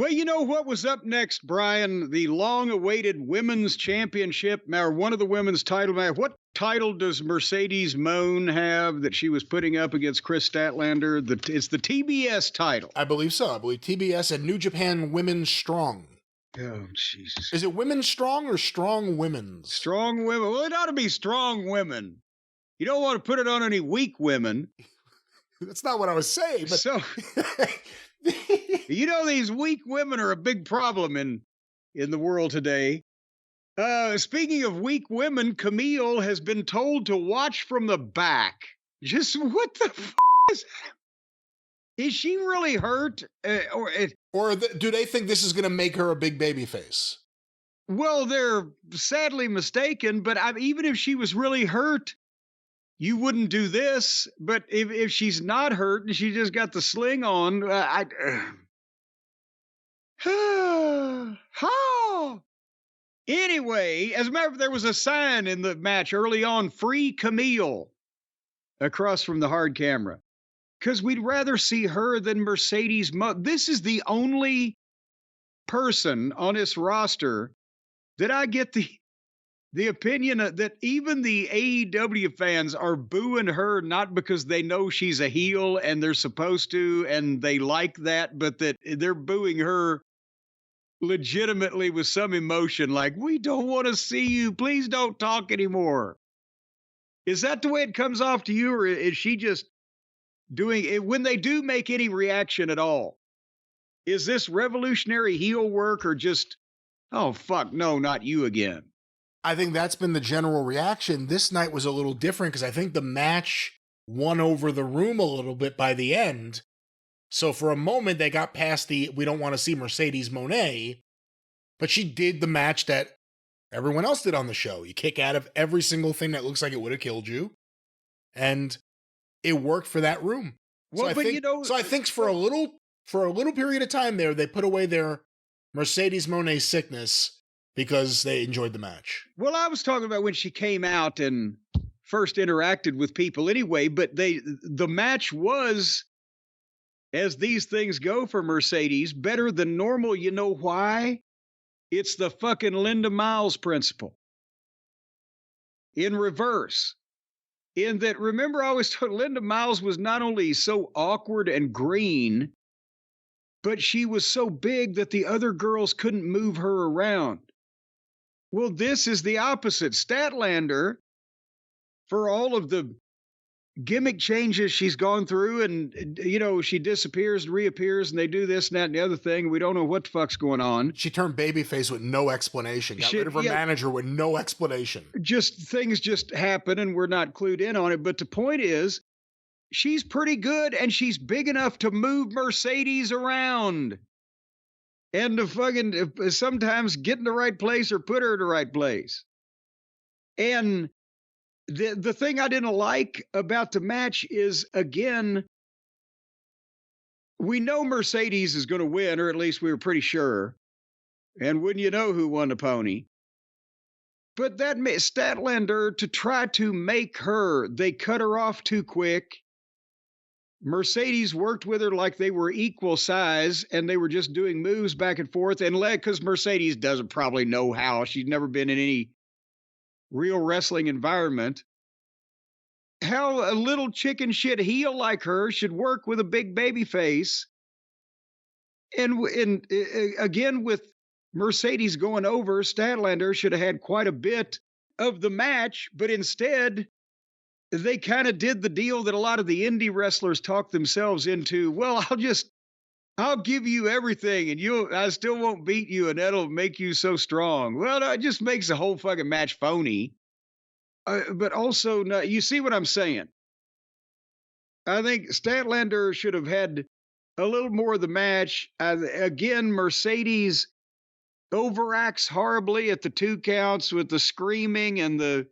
Well, you know what was up next, Brian? The long-awaited women's championship, or one of the women's title match. What title does Mercedes Mone have that she was putting up against Kris Statlander? It's the TBS title. I believe so. I believe TBS and New Japan Women's Strong. Oh, Jesus. Is it Women's Strong or Strong Women's? Strong women. Well, it ought to be strong women. You don't want to put it on any weak women. That's not what I was saying. But... So, you know, these weak women are a big problem in the world today. Speaking of weak women, Camille has been told to watch from the back. Just what the f*** is that? Is she really hurt? Or do they think this is going to make her a big baby face? Well, they're sadly mistaken, but even if she was really hurt, you wouldn't do this. But if she's not hurt and she just got the sling on, Anyway, as a matter of fact, there was a sign in the match early on, "Free Camille," across from the hard camera. Because we'd rather see her than Mercedes. This is the only person on this roster that I get the opinion that even the AEW fans are booing her, not because they know she's a heel and they're supposed to and they like that, but that they're booing her legitimately with some emotion, like, we don't want to see you. Please don't talk anymore. Is that the way it comes off to you, or is she just doing it when they do make any reaction at all? Is this revolutionary heel work or just, oh, fuck, no, not you again? I think that's been the general reaction. This night was a little different because I think the match won over the room a little bit by the end. So for a moment, they got past the, we don't want to see Mercedes Mone, but she did the match that everyone else did on the show. You kick out of every single thing that looks like it would have killed you. And it worked for that room. Well, so I think for a little period of time there, they put away their Mercedes Mone sickness because they enjoyed the match. Well, I was talking about when she came out and first interacted with people anyway, but the match was, as these things go for Mercedes, better than normal. You know why? It's the fucking Linda Miles principle. In reverse. In that, remember, I always told Linda Miles was not only so awkward and green, but she was so big that the other girls couldn't move her around. Well, this is the opposite. Statlander, for all of the gimmick changes she's gone through, and, you know, she disappears and reappears, and they do this and that and the other thing. We don't know what the fuck's going on. She turned babyface with no explanation. Got rid of her manager with no explanation. Just things just happen, and we're not clued in on it. But the point is, she's pretty good, and she's big enough to move Mercedes around. And to fucking sometimes get in the right place or put her in the right place. And the thing I didn't like about the match is, again, we know Mercedes is going to win, or at least we were pretty sure. And wouldn't you know who won the pony? But that Statlander, to try to make her, they cut her off too quick. Mercedes worked with her like they were equal size, and they were just doing moves back and forth. And because Mercedes doesn't probably know how, she's never been in any real wrestling environment, how a little chicken shit heel like her should work with a big baby face. And again, with Mercedes going over, Statlander should have had quite a bit of the match, but instead they kind of did the deal that a lot of the indie wrestlers talk themselves into. Well, I'll give you everything, and I still won't beat you, and that'll make you so strong. Well, no, it just makes the whole fucking match phony. But also, no, you see what I'm saying? I think Statlander should have had a little more of the match. Again, Mercedes overacts horribly at the 2 counts with the screaming and the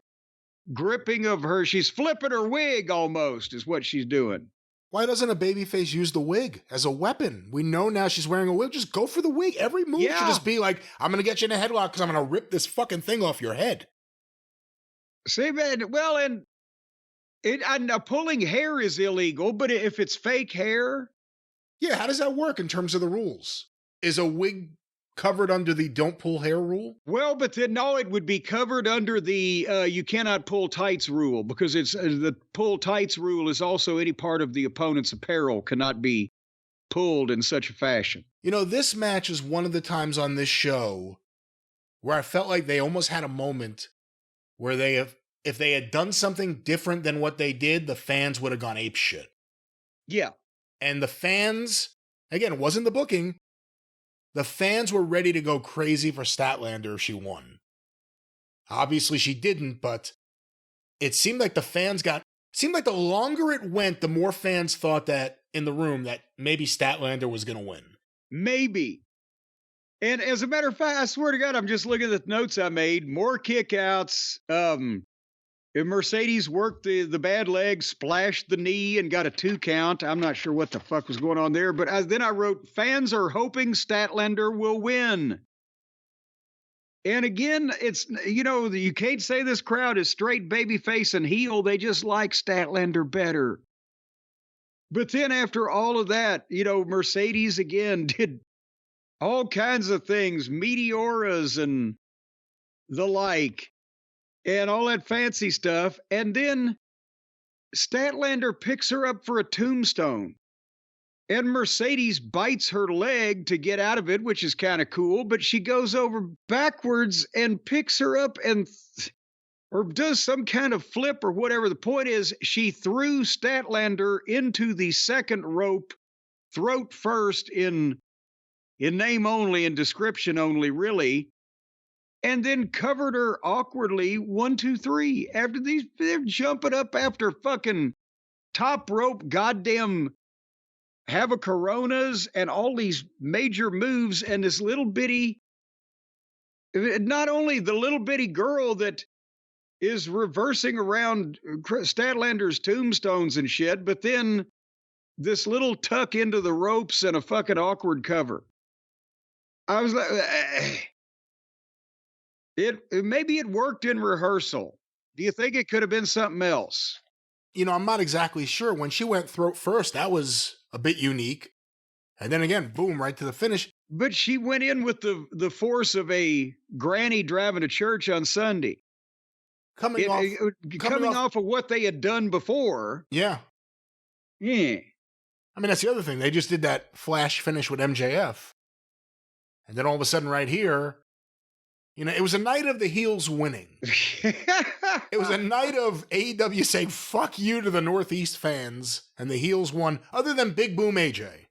gripping of her. She's flipping her wig almost, is what she's doing. Why doesn't a babyface use the wig as a weapon? We know now she's wearing a wig. Just go for the wig. Every move should just be like, I'm going to get you in a headlock because I'm going to rip this fucking thing off your head. See, man, well, and pulling hair is illegal, but if it's fake hair. Yeah, how does that work in terms of the rules? Is a wig covered under the don't pull hair rule? Well, but then no, it would be covered under the you cannot pull tights rule, because it's the pull tights rule is also any part of the opponent's apparel cannot be pulled in such a fashion. You know, this match is one of the times on this show where I felt like they almost had a moment where if they had done something different than what they did, the fans would have gone ape shit. Yeah. And the fans, again, it wasn't the booking. The fans were ready to go crazy for Statlander if she won. Obviously she didn't, but it seemed like the longer it went, the more fans thought that in the room that maybe Statlander was going to win. Maybe. And as a matter of fact, I swear to God, I'm just looking at the notes I made. More kickouts. Mercedes worked the bad leg, splashed the knee, and got a 2 count. I'm not sure what the fuck was going on there, but then I wrote, fans are hoping Statlander will win. And again, it's, you can't say this crowd is straight babyface and heel. They just like Statlander better. But then after all of that, Mercedes again did all kinds of things, meteoras and the like, and all that fancy stuff. And then Statlander picks her up for a tombstone. And Mercedes bites her leg to get out of it, which is kind of cool, but she goes over backwards and picks her up or does some kind of flip or whatever. The point is, she threw Statlander into the second rope, throat first in name only and description only, really, and then covered her awkwardly 1, 2, 3. After they're jumping up after fucking top rope, goddamn have a Coronas and all these major moves, and this little bitty, not only the little bitty girl that is reversing around Statlander's tombstones and shit, but then this little tuck into the ropes and a fucking awkward cover. I was like, maybe it worked in rehearsal. Do you think it could have been something else? I'm not exactly sure. When she went throat first, that was a bit unique. And then again, boom, right to the finish. But she went in with the force of a granny driving to church on Sunday. Coming off of what they had done before. Yeah. Yeah. I mean, that's the other thing. They just did that flash finish with MJF. And then all of a sudden right here, it was a night of the heels winning. It was a night of AEW saying, fuck you to the Northeast fans. And the heels won, other than Big Boom AJ.